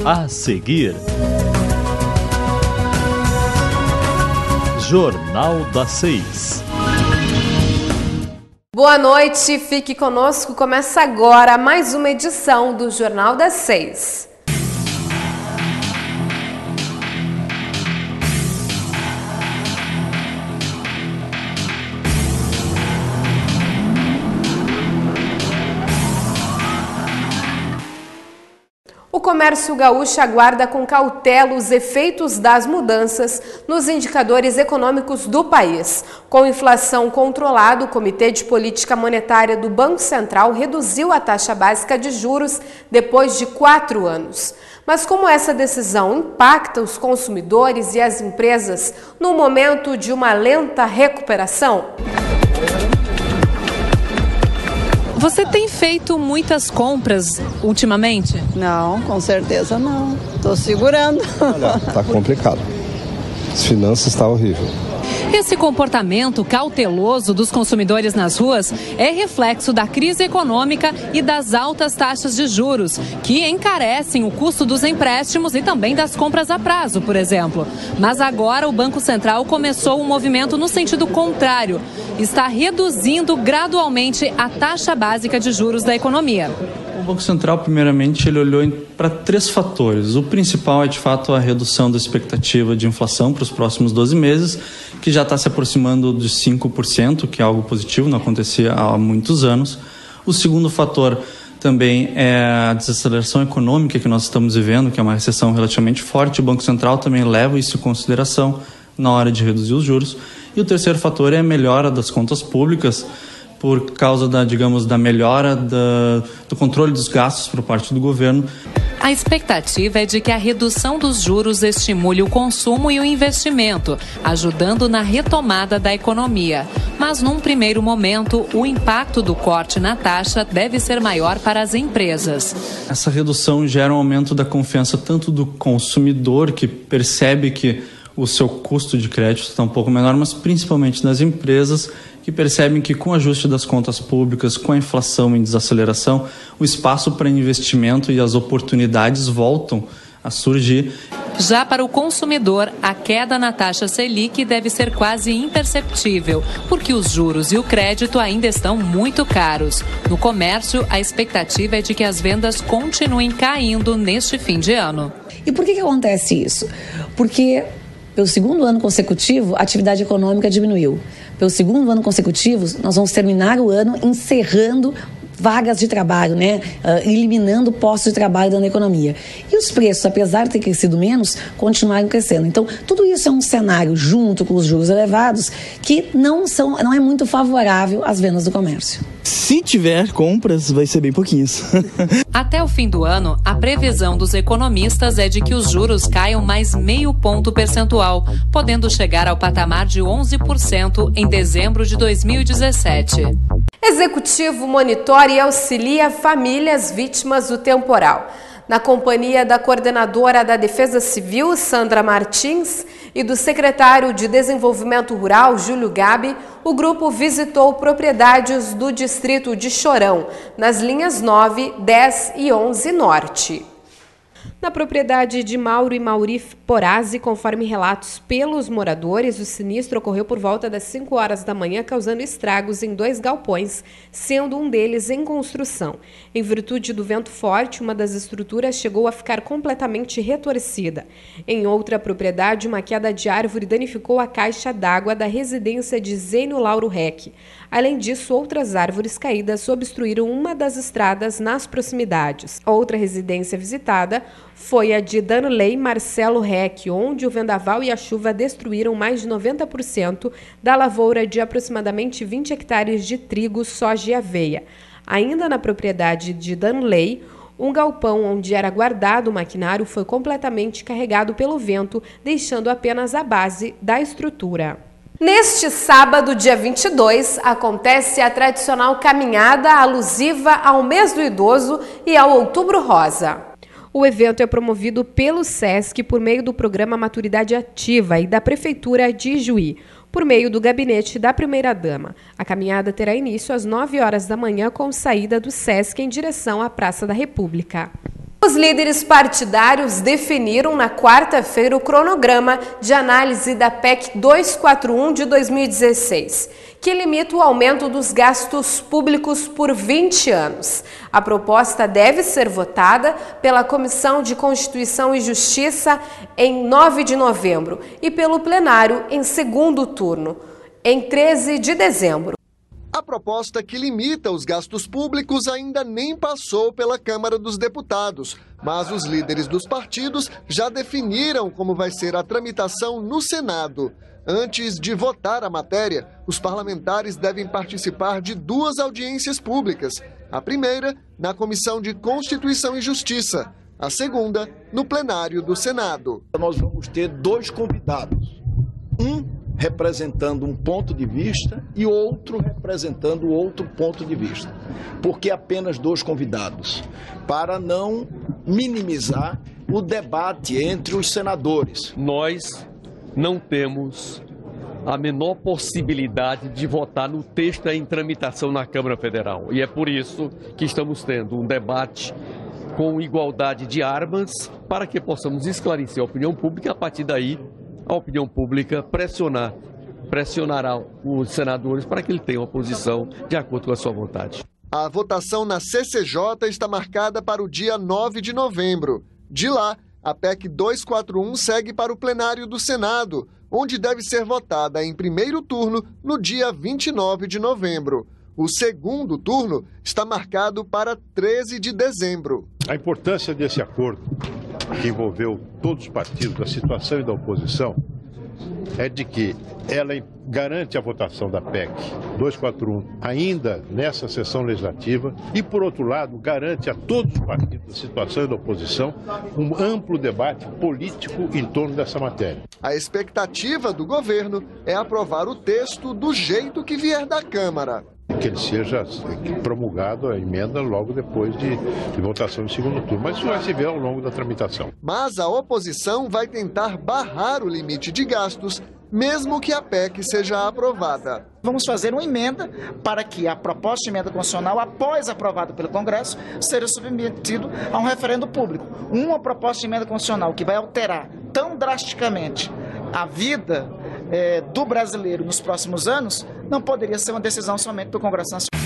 A seguir, Jornal das 6. Boa noite, fique conosco. Começa agora mais uma edição do Jornal das 6. O comércio gaúcho aguarda com cautela os efeitos das mudanças nos indicadores econômicos do país. Com inflação controlada, o Comitê de Política Monetária do Banco Central reduziu a taxa básica de juros depois de 4 anos. Mas como essa decisão impacta os consumidores e as empresas no momento de uma lenta recuperação? Você tem feito muitas compras ultimamente? Não, com certeza não. Estou segurando. Olha, tá complicado. As finanças estão horríveis. Esse comportamento cauteloso dos consumidores nas ruas é reflexo da crise econômica e das altas taxas de juros, que encarecem o custo dos empréstimos e também das compras a prazo, por exemplo. Mas agora o Banco Central começou um movimento no sentido contrário. Está reduzindo gradualmente a taxa básica de juros da economia. O Banco Central, primeiramente, ele olhou para 3 fatores. O principal é, de fato, a redução da expectativa de inflação para os próximos 12 meses, que já está se aproximando de 5%, que é algo positivo, não acontecia há muitos anos. O segundo fator também é a desaceleração econômica que nós estamos vivendo, que é uma recessão relativamente forte. O Banco Central também leva isso em consideração na hora de reduzir os juros. E o terceiro fator é a melhora das contas públicas, por causa da melhora do controle dos gastos por parte do governo. A expectativa é de que a redução dos juros estimule o consumo e o investimento, ajudando na retomada da economia. Mas, num primeiro momento, o impacto do corte na taxa deve ser maior para as empresas. Essa redução gera um aumento da confiança tanto do consumidor, que percebe que o seu custo de crédito está um pouco menor, mas principalmente das empresas, que percebem que com o ajuste das contas públicas, com a inflação em desaceleração, o espaço para investimento e as oportunidades voltam a surgir. Já para o consumidor, a queda na taxa Selic deve ser quase imperceptível, porque os juros e o crédito ainda estão muito caros. No comércio, a expectativa é de que as vendas continuem caindo neste fim de ano. E por que acontece isso? Porque pelo segundo ano consecutivo, a atividade econômica diminuiu. Pelo segundo ano consecutivo, nós vamos terminar o ano encerrando vagas de trabalho, eliminando postos de trabalho na economia. E os preços, apesar de ter crescido menos, continuaram crescendo. Então, tudo isso é um cenário, junto com os juros elevados, que não é muito favorável às vendas do comércio. Se tiver compras, vai ser bem pouquinhos. Até o fim do ano, a previsão dos economistas é de que os juros caiam mais 0,5 ponto percentual, podendo chegar ao patamar de 11% em dezembro de 2017. Executivo monitora e auxilia famílias vítimas do temporal. Na companhia da coordenadora da Defesa Civil, Sandra Martins, e do secretário de Desenvolvimento Rural, Júlio Gabi, o grupo visitou propriedades do distrito de Chorão, nas linhas 9, 10 e 11 Norte. Na propriedade de Mauro e Mauri Porazzi, conforme relatos pelos moradores, o sinistro ocorreu por volta das 5 horas da manhã, causando estragos em 2 galpões, sendo um deles em construção. Em virtude do vento forte, uma das estruturas chegou a ficar completamente retorcida. Em outra propriedade, uma queda de árvore danificou a caixa d'água da residência de Zênio Lauro Reck. Além disso, outras árvores caídas obstruíram uma das estradas nas proximidades. Outra residência visitada foi a de Danley Marcelo Reck, onde o vendaval e a chuva destruíram mais de 90% da lavoura de aproximadamente 20 hectares de trigo, soja e aveia. Ainda na propriedade de Danley, um galpão onde era guardado o maquinário foi completamente carregado pelo vento, deixando apenas a base da estrutura. Neste sábado, dia 22, acontece a tradicional caminhada alusiva ao mês do idoso e ao Outubro Rosa. O evento é promovido pelo SESC por meio do programa Maturidade Ativa e da Prefeitura de Ijuí, por meio do gabinete da primeira-dama. A caminhada terá início às 9 horas da manhã com saída do SESC em direção à Praça da República. Os líderes partidários definiram na quarta-feira o cronograma de análise da PEC 241 de 2016, que limita o aumento dos gastos públicos por 20 anos. A proposta deve ser votada pela Comissão de Constituição e Justiça em 9 de novembro e pelo plenário em segundo turno, em 13 de dezembro. A proposta que limita os gastos públicos ainda nem passou pela Câmara dos Deputados, mas os líderes dos partidos já definiram como vai ser a tramitação no Senado. Antes de votar a matéria, os parlamentares devem participar de 2 audiências públicas. A primeira, na Comissão de Constituição e Justiça. A segunda, no plenário do Senado. Nós vamos ter 2 convidados. Um representando um ponto de vista e outro representando outro ponto de vista. Por que apenas 2 convidados? Para não minimizar o debate entre os senadores. Nós não temos a menor possibilidade de votar no texto em tramitação na Câmara Federal. E é por isso que estamos tendo um debate com igualdade de armas para que possamos esclarecer a opinião pública e, a partir daí, a opinião pública pressionará os senadores para que ele tenha uma posição de acordo com a sua vontade. A votação na CCJ está marcada para o dia 9 de novembro. De lá, a PEC 241 segue para o plenário do Senado, onde deve ser votada em primeiro turno no dia 29 de novembro. O segundo turno está marcado para 13 de dezembro. A importância desse acordo, que envolveu todos os partidos da situação e da oposição, é de que ela garante a votação da PEC 241 ainda nessa sessão legislativa e, por outro lado, garante a todos os partidos da situação e da oposição um amplo debate político em torno dessa matéria. A expectativa do governo é aprovar o texto do jeito que vier da Câmara. Que ele seja promulgado a emenda logo depois de votação em segundo turno. Mas isso vai se ver ao longo da tramitação. Mas a oposição vai tentar barrar o limite de gastos, mesmo que a PEC seja aprovada. Vamos fazer uma emenda para que a proposta de emenda constitucional, após aprovada pelo Congresso, seja submetido a um referendo público. Uma proposta de emenda constitucional que vai alterar tão drasticamente a vida do brasileiro nos próximos anos, não poderia ser uma decisão somente do Congresso Nacional.